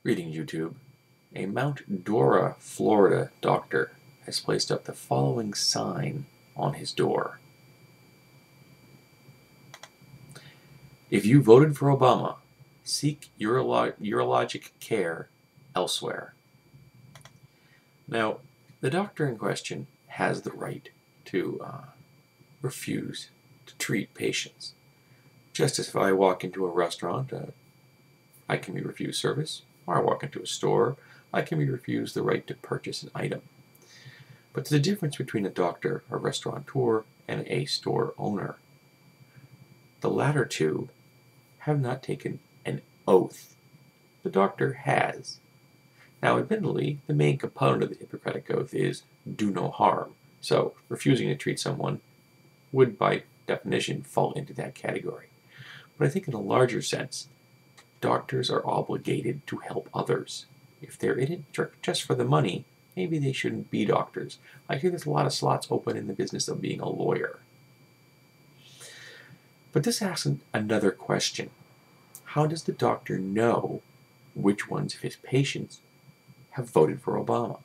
Reading YouTube. A Mount Dora, Florida doctor has placed up the following sign on his door. If you voted for Obama, seek urologic care elsewhere. Now, the doctor in question has the right to refuse to treat patients. Just as if I walk into a restaurant, I can be refused service, or I walk into a store, I can be refused the right to purchase an item. But there's a difference between a doctor, a restaurateur, and a store owner. The latter two have not taken an oath. The doctor has. Now, admittedly, the main component of the Hippocratic Oath is do no harm, so refusing to treat someone would, by definition, fall into that category. But I think in a larger sense, doctors are obligated to help others. If they're in it just for the money, maybe they shouldn't be doctors. I hear there's a lot of slots open in the business of being a lawyer. But this asks another question. How does the doctor know which ones of his patients have voted for Obama?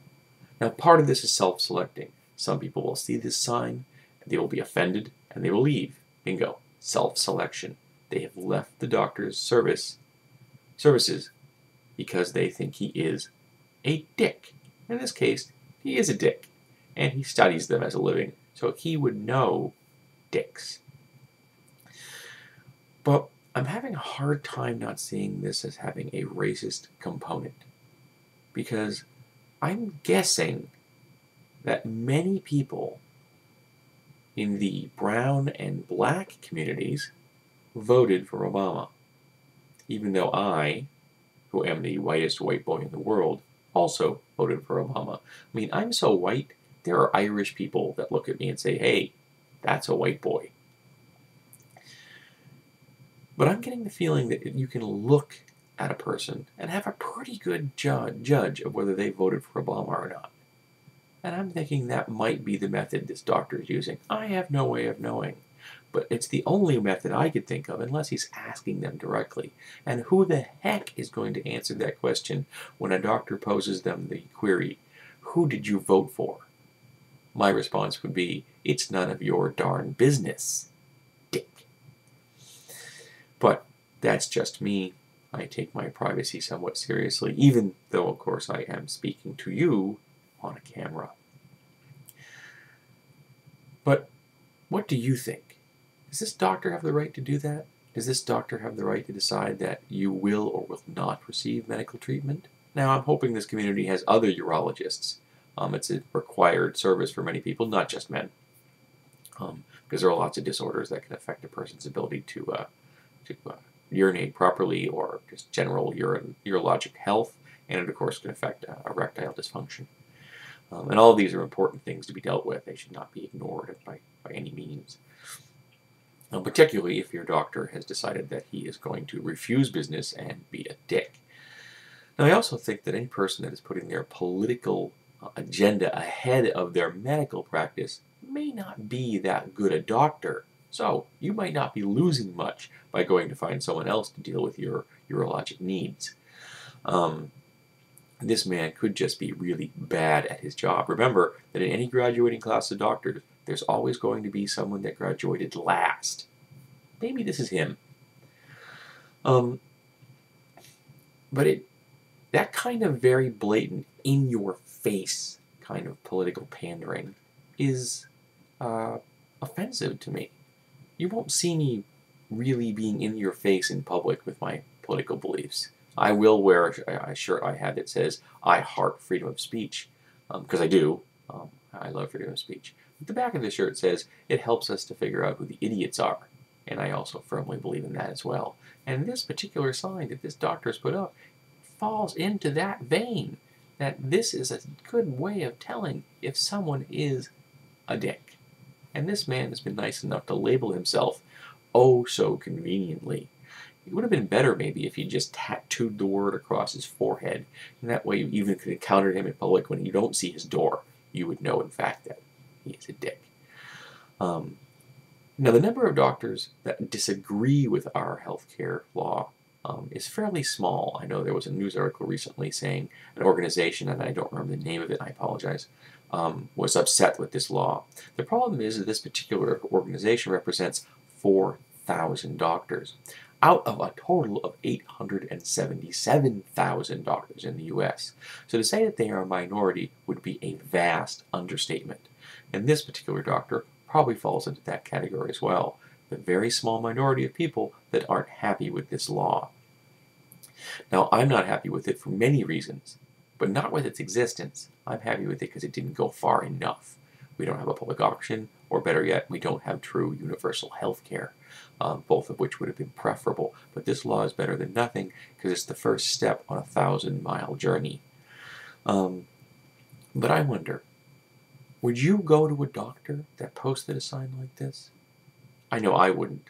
Now, part of this is self-selecting. Some people will see this sign, and they will be offended, and they will leave. Bingo. Self-selection. They have left the doctor's services because they think he is a dick. In this case, he is a dick, and he studies them as a living, so he would know dicks. But I'm having a hard time not seeing this as having a racist component, because I'm guessing that many people in the brown and black communities voted for Obama, even though I, who am the whitest white boy in the world, also voted for Obama. I mean, I'm so white, there are Irish people that look at me and say, hey, that's a white boy. But I'm getting the feeling that you can look at a person and have a pretty good judge of whether they voted for Obama or not. And I'm thinking that might be the method this doctor is using. I have no way of knowing. But it's the only method I could think of unless he's asking them directly. And who the heck is going to answer that question when a doctor poses them the query, who did you vote for? My response would be, it's none of your darn business, dick. But that's just me. I take my privacy somewhat seriously, even though, of course, I am speaking to you on a camera. But what do you think? Does this doctor have the right to do that? Does this doctor have the right to decide that you will or will not receive medical treatment? Now, I'm hoping this community has other urologists. It's a required service for many people, not just men, because there are lots of disorders that can affect a person's ability to urinate properly, or just general urologic health, and it of course can affect erectile dysfunction. And all of these are important things to be dealt with. They should not be ignored by any means. Particularly if your doctor has decided that he is going to refuse business and be a dick. Now, I also think that any person that is putting their political agenda ahead of their medical practice may not be that good a doctor. So you might not be losing much by going to find someone else to deal with your urologic needs. This man could just be really bad at his job. Remember that in any graduating class of doctors, there's always going to be someone that graduated last. Maybe this is him. But that kind of very blatant, in-your-face kind of political pandering is offensive to me. You won't see me really being in your face in public with my political beliefs. I will wear a shirt I have that says, I heart freedom of speech, because I do. I love freedom of speech. But the back of the shirt says, it helps us to figure out who the idiots are. And I also firmly believe in that as well. And this particular sign that this doctor has put up falls into that vein, that this is a good way of telling if someone is a dick. And this man has been nice enough to label himself oh so conveniently. It would have been better maybe if he just tattooed the word across his forehead, and that way you even could encounter him in public when you don't see his door. You would know, in fact, that he is a dick. Now, the number of doctors that disagree with our healthcare law is fairly small. I know there was a news article recently saying an organization, and I don't remember the name of it, I apologize, was upset with this law. The problem is that this particular organization represents 4,000 doctors out of a total of 877,000 doctors in the U.S. So to say that they are a minority would be a vast understatement. And this particular doctor probably falls into that category as well. The very small minority of people that aren't happy with this law. Now, I'm not happy with it for many reasons, but not with its existence. I'm happy with it because it didn't go far enough. We don't have a public option, or better yet, we don't have true universal health care, both of which would have been preferable. But this law is better than nothing because it's the first step on a 1,000-mile journey. But I wonder, would you go to a doctor that posted a sign like this? I know I wouldn't,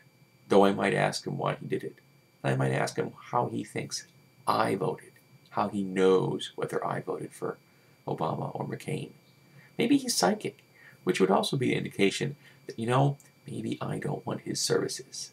though I might ask him why he did it. And I might ask him how he thinks I voted, how he knows whether I voted for Obama or McCain. Maybe he's psychic, which would also be an indication that, maybe I don't want his services.